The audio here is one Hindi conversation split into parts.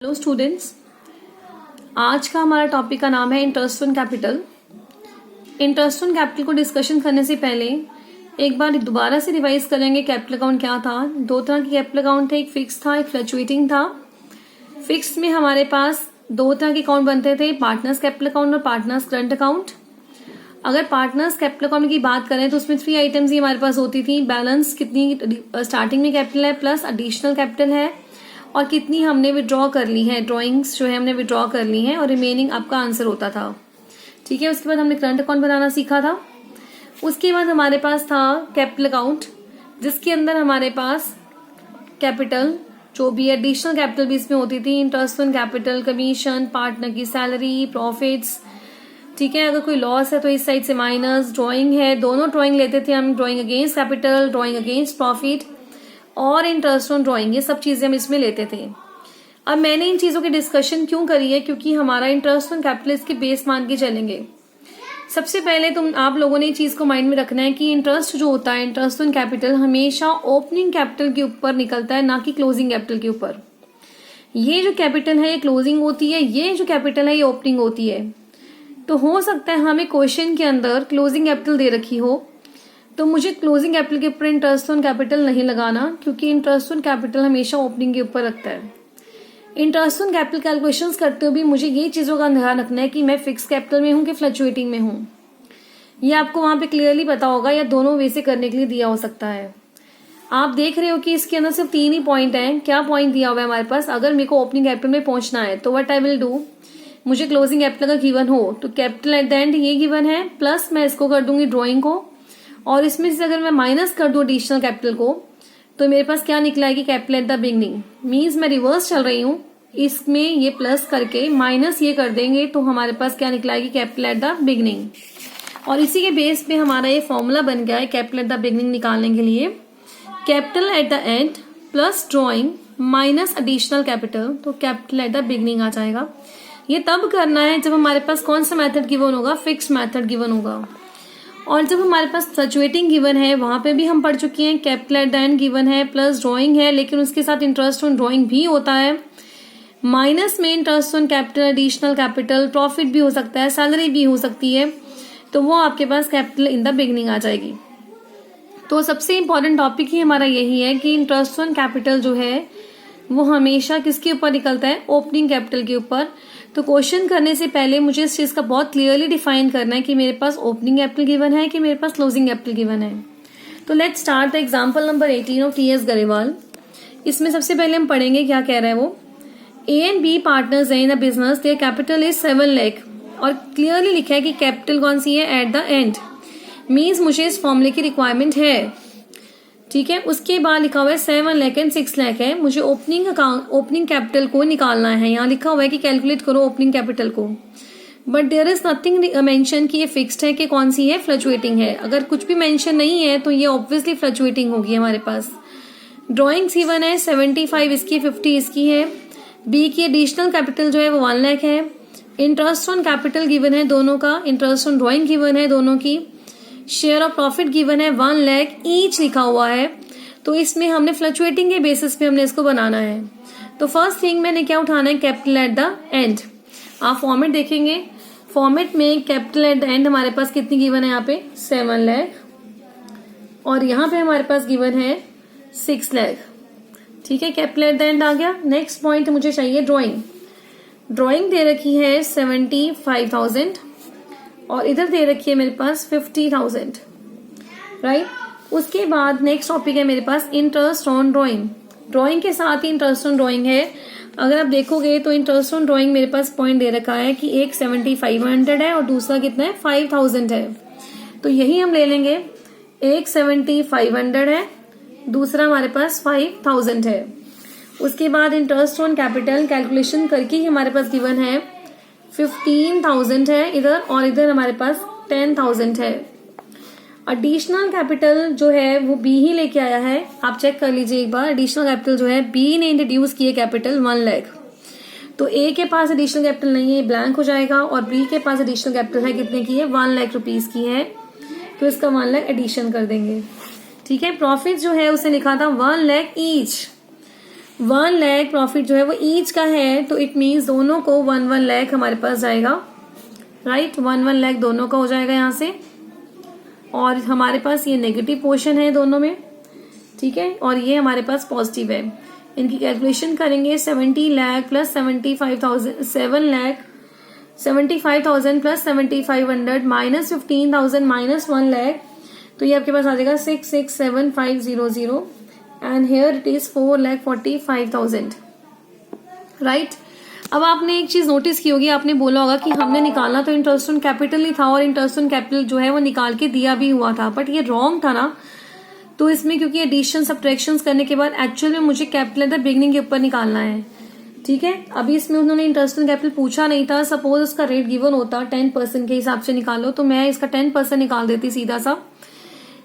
हेलो स्टूडेंट्स, आज का हमारा टॉपिक का नाम है interest on capital. Interest on capital को डिस्कशन करने से पहले एक बार दोबारा से रिवाइज करेंगे कैपिटल अकाउंट क्या था। दो तरह के कैपिटल अकाउंट थे, एक फिक्स था, एक फ्लक्चुएटिंग था। फिक्स में हमारे पास दो तरह के अकाउंट बनते थे, पार्टनर्स कैपिटल अकाउंट और पार्टनर्स करंट अकाउंट। अगर पार्टनर्स कैपिटल अकाउंट की बात करें तो उसमें 3 आइटम्स ही हमारे पास होती थी। बैलेंस कितनी स्टार्टिंग में कैपिटल है, प्लस एडिशनल कैपिटल है, और कितनी हमने विड्रॉ कर ली है, ड्राइंग्स जो है हमने विड्रॉ कर ली है, और रिमेनिंग आपका आंसर होता था। ठीक है, उसके बाद हमने करंट अकाउंट बनाना सीखा था। उसके बाद हमारे पास था कैपिटल अकाउंट, जिसके अंदर हमारे पास कैपिटल जो भी एडिशनल कैपिटल भी इसमें होती थी, interest on capital, commission, partner की सैलरी, प्रॉफिट्स। ठीक है, अगर कोई लॉस है तो इस साइड से माइनस, ड्राइंग है, दोनों ड्राइंग लेते थे हम, drawing against capital, drawing against profit और इंटरेस्ट ऑन ड्राइंग, ये सब चीजें हम इसमें लेते थे। अब मैंने इन चीजों की डिस्कशन क्यों करी है, क्योंकि हमारा इंटरेस्ट ऑन कैपिटल इसके बेस मान के चलेंगे। सबसे पहले आप लोगों ने ये चीज को माइंड में रखना है कि इंटरेस्ट जो होता है, इंटरेस्ट ऑन कैपिटल हमेशा ओपनिंग कैपिटल के ऊपर निकलता है, ना कि क्लोजिंग कैपिटल के ऊपर। ये जो कैपिटल है ये क्लोजिंग होती है, ये जो कैपिटल है ये ओपनिंग होती है। तो हो सकता है हमें क्वेश्चन के अंदर क्लोजिंग कैपिटल दे रखी हो, तो मुझे क्लोजिंग कैपिटल के ऊपर इंटरेस्ट ऑन कैपिटल नहीं लगाना, क्योंकि इंटरेस्ट ऑन कैपिटल हमेशा ओपनिंग के ऊपर रखता है। इंटरेस्ट ऑन कैपिटल कैलकुलेशंस करते हुए भी मुझे ये चीजों का ध्यान रखना है कि मैं फिक्स कैपिटल में हूं कि फ्लक्चुएटिंग में हूं। ये आपको वहां पे क्लियरली पता होगा, या दोनों वे से करने के लिए दिया हो सकता है। आप देख रहे हो कि इसके अंदर सिर्फ 3 ही पॉइंट है। क्या पॉइंट दिया हुआ है हमारे पास? अगर मेरे को ओपनिंग कैपिटल में पहुंचना है तो व्हाट आई विल डू, मुझे क्लोजिंग कैपिटल का गिवन हो तो कैपिटल एट द एंड ये गिवन है, प्लस मैं इसको कर दूंगी ड्रॉइंग को, और इसमें से अगर मैं माइनस कर दूं एडिशनल कैपिटल को तो मेरे पास क्या निकला है कि capital at the beginning. Means मैं रिवर्स चल रही हूं, इसमें ये प्लस करके माइनस ये कर देंगे तो हमारे पास क्या निकला है कि कैपिटल एट द बिगनिंग। और इसी के बेस पे हमारा ये फॉर्मूला बन गया है कैपिटल एट द बिगनिंग निकालने के लिए। Capital at the end plus drawing minus additional capital, तो कैपिटल एट द बिगनिंग आ जाएगा। ये तब करना है जब हमारे पास कौन सा मेथड गिवन होगा, फिक्स मेथड गिवन होगा। और जब हमारे पास फ्लक्चुएटिंग गिवन है वहां पे भी हम पढ़ चुके हैं, capital at the and given है, प्लस ड्राइंग है, लेकिन उसके साथ इंटरेस्ट ऑन ड्राइंग भी होता है, माइनस में interest on capital, additional capital, profit भी हो सकता है, सैलरी भी हो सकती है, तो वो आपके पास कैपिटल इन द बिगनिंग आ जाएगी। तो सबसे इंपॉर्टेंट टॉपिक ही हमारा यही है कि इंटरेस्ट ऑन कैपिटल जो है वो हमेशा किसके ऊपर निकलता है, ओपनिंग कैपिटल के ऊपर। तो क्वेश्चन करने से पहले मुझे इस चीज का बहुत क्लियरली डिफाइन करना है कि मेरे पास ओपनिंग कैपिटल गिवन है कि मेरे पास क्लोजिंग कैपिटल गिवन है। तो let's start the example number 18 of T S. Grewal. इसमें सबसे पहले हम पढ़ेंगे क्या कह रहा है वो। ए एंड बी पार्टनर्स है in the business, their capital is 7 lakh, और क्लियरली लिखा है कि कैपिटल कौन सी है, एट द एंड। मीन्स मुझे इस फॉर्मूले की रिक्वायरमेंट है। ठीक है, उसके बाद लिखा हुआ है 7 लाख एंड 6 लाख है, मुझे ओपनिंग कैपिटल को निकालना है। यहाँ लिखा हुआ है कि कैलकुलेट करो ओपनिंग कैपिटल को, but there is nothing mention कि ये फिक्स्ड है कि कौन सी है, फ्लक्चुएटिंग है। अगर कुछ भी मेंशन नहीं है तो ये ऑब्वियसली फ्लक्चुएटिंग होगी हमारे पास। ड्रॉइंग्स गिवन है 75 इसकी, 50 इसकी है। बी की एडिशनल कैपिटल जो है वो 1 लाख है। इंटरेस्ट ऑन कैपिटल गिवन है दोनों का, इंटरेस्ट ऑन ड्रॉइंग गिवन है दोनों की। शेयर ऑफ प्रॉफिट गिवन है 1 लाख ईच लिखा हुआ है। तो इसमें हमने फ्लक्चुएटिंग के बेसिस पे हमने इसको बनाना है। तो फर्स्ट थिंग मैंने क्या उठाना है, कैपिटल एट द एंड। आप फॉर्मेट देखेंगे, फॉर्मेट में कैपिटल एट द एंड हमारे पास कितनी गिवन है, यहाँ पे 7 लाख, और यहाँ पे हमारे पास गिवन है 6 लाख। ठीक है, कैपिटल एट द एंड आ गया। नेक्स्ट पॉइंट मुझे चाहिए ड्रॉइंग। ड्रॉइंग दे रखी है 75,000 और इधर दे रखी है मेरे पास 50,000, राइट। उसके बाद नेक्स्ट टॉपिक है मेरे पास इंटरेस्ट ऑन ड्राइंग। ड्राइंग के साथ ही इंटरेस्ट ऑन ड्राइंग है। अगर आप देखोगे तो इंटरेस्ट ऑन ड्राइंग मेरे पास पॉइंट दे रखा है कि एक 7,500 है और दूसरा कितना है, 5,000 है। तो यही हम ले लेंगे, एक 7,500 है, दूसरा हमारे पास 5,000 है। उसके बाद इंटरेस्ट ऑन कैपिटल कैलकुलेशन करके ही हमारे पास गिवन है 15,000 है इधर, और इधर हमारे पास 10,000 है। एडिशनल कैपिटल जो है वो बी ही लेके आया है, आप चेक कर लीजिए एक बार। एडिशनल कैपिटल जो है बी ने इंट्रोड्यूस किए कैपिटल 1 लाख। तो ए के पास एडिशनल कैपिटल नहीं है, ब्लैंक हो जाएगा, और बी के पास एडिशनल कैपिटल है, कितने की है, 1 लाख रुपीज की है, तो इसका 1 लाख एडिशन कर देंगे। ठीक है, प्रॉफिट जो है उसे लिखा था 1 लाख ईच। 1 लाख प्रॉफिट जो है वो ईच का है, तो इट मीन्स दोनों को 1 लाख हमारे पास जाएगा, राइट। 1 लाख दोनों का हो जाएगा यहाँ से, और हमारे पास ये नेगेटिव पोर्शन है दोनों में, ठीक है, और ये हमारे पास पॉजिटिव है। इनकी कैलकुलेशन करेंगे 70 lakh plus 75,000, 75,000 plus 7,500 minus 15,000 minus 1 lakh, तो ये आपके पास आ जाएगा 667,500 and here it is 4,45,000, right. अब आपने एक चीज नोटिस की होगी, आपने बोला होगा कि हमने निकालना तो इंटरेस्ट ऑन कैपिटल ही था और इंटरेस्ट ऑन कैपिटल जो है वो निकाल के दिया भी हुआ था, बट ये रॉन्ग था ना। तो इसमें क्योंकि एडिशन सब्ट्रैक्शन करने के बाद एक्चुअल में मुझे कैपिटल एट द बिगनिंग के ऊपर निकालना है, ठीक है। अभी इसमें उन्होंने इंटरेस्ट ऑन कैपिटल पूछा नहीं था, सपोज उसका रेट गिवन होता 10% के हिसाब से निकालो, तो मैं इसका 10% निकाल देती सीधा सा।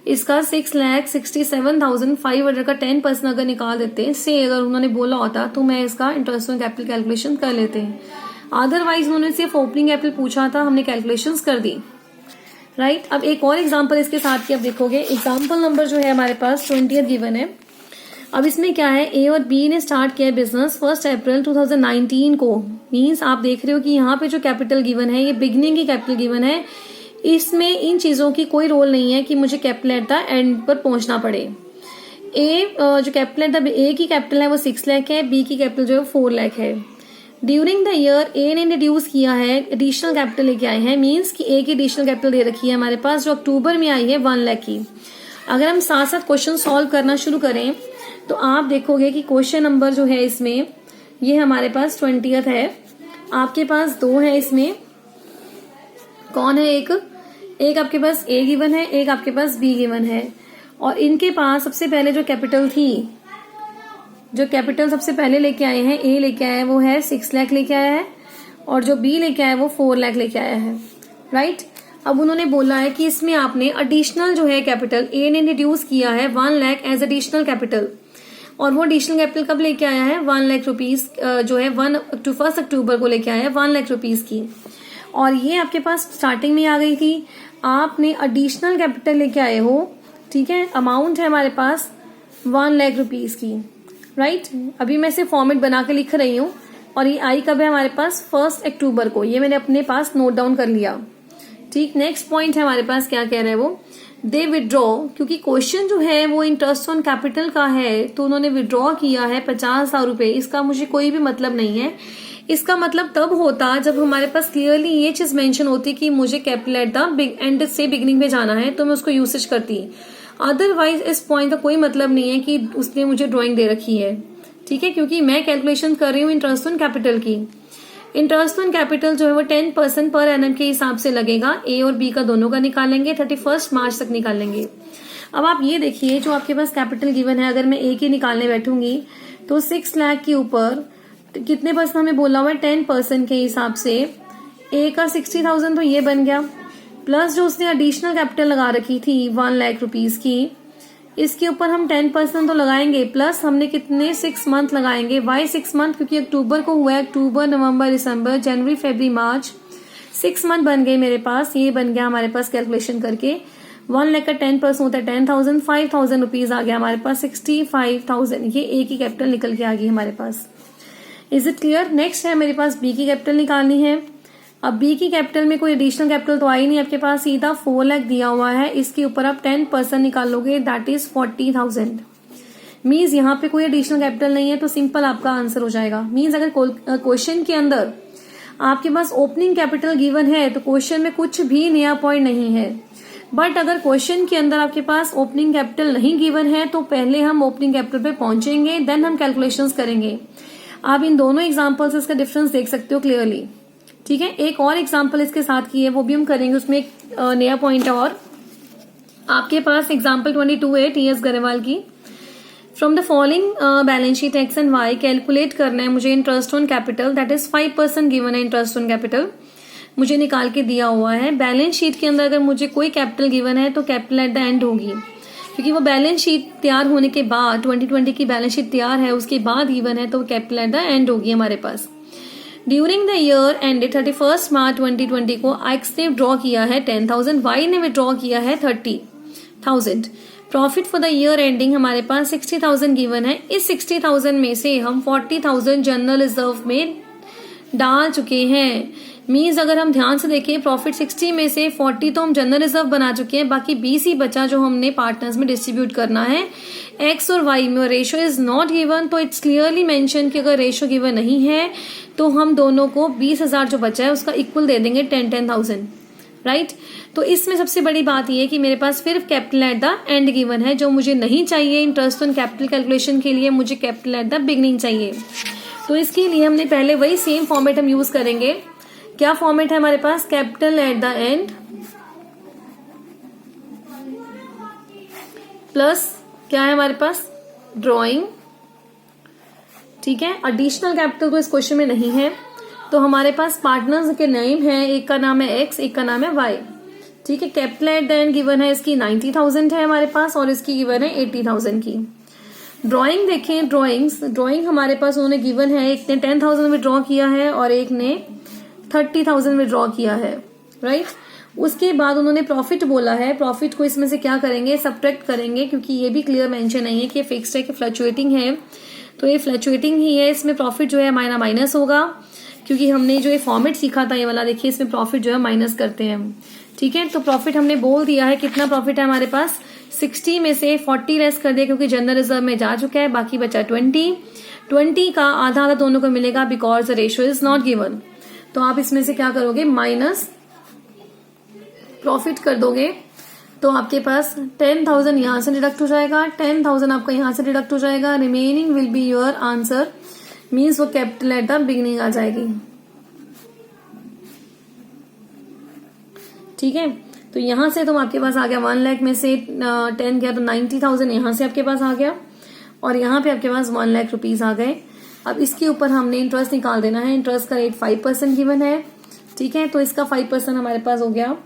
इसका 6,67,500 का 10% अगर निकाल देते से, अगर उन्होंने बोला होता तो मैं इसका इंटरेस्ट ऑन कैपिटल कैलकुलेशन कर लेते हैं। अदरवाइज उन्होंने सिर्फ ओपनिंग कैपिटल पूछा था, हमने कैलकुलेशंस कर दी, राइट। अब एक और एग्जांपल इसके साथ की आप देखोगे, एग्जांपल नंबर जो है हमारे पास 20 गिवन है। अब इसमें क्या है, ए और बी ने स्टार्ट किया बिजनेस 1 अप्रैल 2019 को। मीन्स आप देख रहे हो कि यहाँ पे जो कैपिटल गिवन है ये बिगनिंग की कैपिटल गिवन है, इसमें इन चीजों की कोई रोल नहीं है कि मुझे कैपिटल एट द एंड पर पहुंचना पड़े। ए जो कैपिटल एट द ए की कैपिटल है वो 6 लाख है, बी की कैपिटल जो है 4 लाख है। ड्यूरिंग द ईयर ए ने इंट्रोड्यूस किया है, एडिशनल कैपिटल लेके आए हैं, मींस कि ए की एडिशनल कैपिटल दे रखी है हमारे पास जो अक्टूबर में आई है 1 लाख की। अगर हम साथ साथ क्वेश्चन सॉल्व करना शुरू करें तो आप देखोगे कि क्वेश्चन नंबर जो है इसमें ये हमारे पास 20th है, आपके पास 2 है इसमें, कौन है, एक आपके पास ए गिवन है, एक आपके पास बी गिवन है, और इनके पास सबसे पहले जो कैपिटल थी, जो कैपिटल सबसे पहले लेके आए हैं, ए लेके आया है वो है 6 लाख लेके आया है, और जो बी लेके आया है वो 4 लाख लेके आया है, राइट। अब उन्होंने बोला है कि इसमें आपने एडिशनल जो है कैपिटल ए ने इंट्रोड्यूस किया है 1 लाख एज एडिशनल कैपिटल, और वो एडिशनल कैपिटल कब लेके आया है, 1 लाख रुपीज जो है 1 अक्टूबर को लेके आया है 1 लाख रुपीज की, और ये आपके पास स्टार्टिंग में आ गई थी। आपने एडिशनल कैपिटल लेके आए हो, ठीक है, अमाउंट है हमारे पास 1 लाख रुपीज की, राइट। अभी मैं इसे फॉर्मेट बना के लिख रही हूँ, और ये आई कब है हमारे पास 1 अक्टूबर को, ये मैंने अपने पास नोट डाउन कर लिया, ठीक। नेक्स्ट पॉइंट है हमारे पास, क्या कह रहे हैं वो, दे विड्रॉ, क्योंकि क्वेश्चन जो है वो इंटरेस्ट ऑन कैपिटल का है, तो उन्होंने विड्रॉ किया है 50,000 रुपए। इसका मुझे कोई भी मतलब नहीं है, इसका मतलब तब होता जब हमारे पास क्लियरली ये चीज मेंशन होती कि मुझे कैपिटल एट द एंड से बिगिनिंग में जाना है, तो मैं उसको यूसेज करती। अदरवाइज इस पॉइंट का कोई मतलब नहीं है कि उसने मुझे ड्राइंग दे रखी है, ठीक है, क्योंकि मैं कैलकुलेशन कर रही हूँ इंटरेस्ट ऑन कैपिटल की। इंटरेस्ट ऑन कैपिटल जो है वो 10% पर एनम के हिसाब से लगेगा, ए और बी का दोनों का निकालेंगे, 31 मार्च तक निकालेंगे। अब आप ये देखिए जो आपके पास कैपिटल गिवन है, अगर मैं ए की निकालने बैठूंगी तो 6 लाख के ऊपर कितने परसेंट हमें बोला हुआ है, 10% के हिसाब से ए का 60,000 तो ये बन गया, प्लस जो उसने एडिशनल कैपिटल लगा रखी थी 1 लाख रुपीज की, इसके ऊपर हम 10% तो लगाएंगे, प्लस हमने कितने 6 मंथ लगाएंगे। वाई 6 मंथ, क्योंकि अक्टूबर को हुआ है, अक्टूबर नवंबर दिसंबर जनवरी फरवरी मार्च, 6 मंथ बन गए मेरे पास। ये बन गया हमारे पास कैलकुलेशन करके 1 लाख का 10% होता है 10,000, 5,000 रुपीज आ गया हमारे पास 65,000। ये ए की कैपिटल निकल के आ गई हमारे पास। Is it clear. नेक्स्ट है मेरे पास बी की कैपिटल निकालनी है। अब बी की कैपिटल में कोई एडिशनल कैपिटल तो आई नहीं आपके पास, सीधा 4 लाख दिया हुआ है, इसके ऊपर आप 10% निकालोगे, दैट इज 40,000। मीन्स यहाँ पे कोई एडिशनल कैपिटल नहीं है, तो सिंपल आपका आंसर हो जाएगा। मीन्स अगर क्वेश्चन के अंदर आपके पास ओपनिंग कैपिटल गिवन है तो क्वेश्चन में कुछ भी नया पॉइंट नहीं है, बट अगर क्वेश्चन के अंदर आपके पास ओपनिंग कैपिटल नहीं गिवन है तो पहले हम ओपनिंग कैपिटल पे पहुंचेंगे, देन हम कैलकुलेशंस करेंगे। आप इन दोनों एग्जांपल्स इसका डिफरेंस देख सकते हो क्लियरली, ठीक है। एक और एग्जांपल इसके साथ की है, वो भी हम करेंगे, उसमें एक नया पॉइंट है। और आपके पास एग्जांपल 22 है टी एस गरेवाल की। From the following balance sheet X and Y calculate करना है मुझे interest on capital, that is 5% given है इंटरेस्ट ऑन कैपिटल, मुझे निकाल के दिया हुआ है। बैलेंस शीट के अंदर अगर मुझे कोई कैपिटल गिवन है तो कैपिटल एट द एंड होगी, क्योंकि वो बैलेंस शीट तैयार होने के बाद 2020 की बैलेंस शीट तैयार है उसके बाद गिवन है, तो कैपिटल एट द एंड होगी हमारे पास। ड्यूरिंग द ईयर एंडेड 31 मार्च 2020 को एक्स ने ड्रॉ किया है 10,000, वाई ने विड्रॉ किया है 30,000। Profit for the year ending हमारे पास 60,000 गिवन है। इस 60,000 में से हम 40,000 जनरल रिजर्व में डाल चुके हैं। मीन्स अगर हम ध्यान से देखें प्रॉफिट 60 में से 40 तो हम जनरल रिजर्व बना चुके हैं, बाकी 20 ही बचा जो हमने पार्टनर्स में डिस्ट्रीब्यूट करना है। एक्स और वाई में रेशो इज नॉट गिवन, तो इट्स क्लियरली मेंशन कि अगर रेशो गिवन नहीं है तो हम दोनों को 20,000 जो बचा है उसका इक्वल दे देंगे 10,000, राइट। तो इसमें सबसे बड़ी बात यह है कि मेरे पास सिर्फ capital at the and given है, जो मुझे नहीं चाहिए इंटरेस्ट ऑन कैपिटल कैलकुलेशन के लिए, मुझे कैपिटल एट द बिगनिंग चाहिए। तो इसके लिए हमने पहले वही सेम फॉर्मेट हम यूज करेंगे। क्या फॉर्मेट है हमारे पास? Capital at the end plus क्या है हमारे पास? ड्रॉइंग, ठीक है। एडिशनल कैपिटल तो इस क्वेश्चन में नहीं है, तो हमारे पास पार्टनर्स के नेम है, एक का नाम है एक्स, एक का नाम है वाई, ठीक है। Capital at the and given है इसकी 90,000 है हमारे पास, और इसकी गिवन है 80,000 की। ड्राइंग देखें, ड्राइंग हमारे पास उन्होंने गिवन है, एक ने 10,000 विड्रॉ किया है और एक ने 30,000 विड्रॉ किया है, राइट। उसके बाद उन्होंने प्रॉफिट बोला है, प्रॉफिट को इसमें से क्या करेंगे? सब्ट्रैक्ट करेंगे, क्योंकि ये भी क्लियर मेंशन नहीं है कि फिक्स्ड है कि फ्लक्चुएटिंग है, तो ये फ्लक्चुएटिंग ही है। इसमें प्रॉफिट जो है माइनस होगा, क्योंकि हमने जो ये फॉर्मेट सीखा था ये वाला, देखिए इसमें प्रॉफिट जो है माइनस करते हैं हम, ठीक है। तो प्रॉफिट हमने बोल दिया है, कितना प्रॉफिट है हमारे पास? 60 में से 40 लेस कर दिया क्योंकि जनरल रिजर्व में जा चुका है, बाकी बचा 20 का आधा आधा दोनों को मिलेगा because the ratio is not given. तो आप इसमें से क्या करोगे? माइनस प्रॉफिट कर दोगे, तो आपके पास 10,000 यहां से डिडक्ट हो जाएगा, 10,000 आपका यहां से डिडक्ट हो जाएगा, remaining will be your answer, means वो कैपिटल एट द बिगिनिंग आ जाएगी, ठीक है। तो यहां से तो आपके पास आ गया 1 लाख में से 10 गया तो 90,000 यहां से आपके पास आ गया, और यहाँ पे आपके पास 1 लाख रुपीज आ गए। अब इसके ऊपर हमने इंटरेस्ट निकाल देना है। इंटरेस्ट का रेट 5% गिवन है, ठीक है। तो इसका 5% हमारे पास हो गया,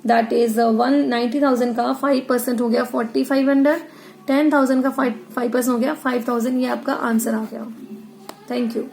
दैट इज 90,000 का 5% हो गया 4,500, 10,000 का 5% हो गया 5,000। ये आपका आंसर आ गया। Thank you.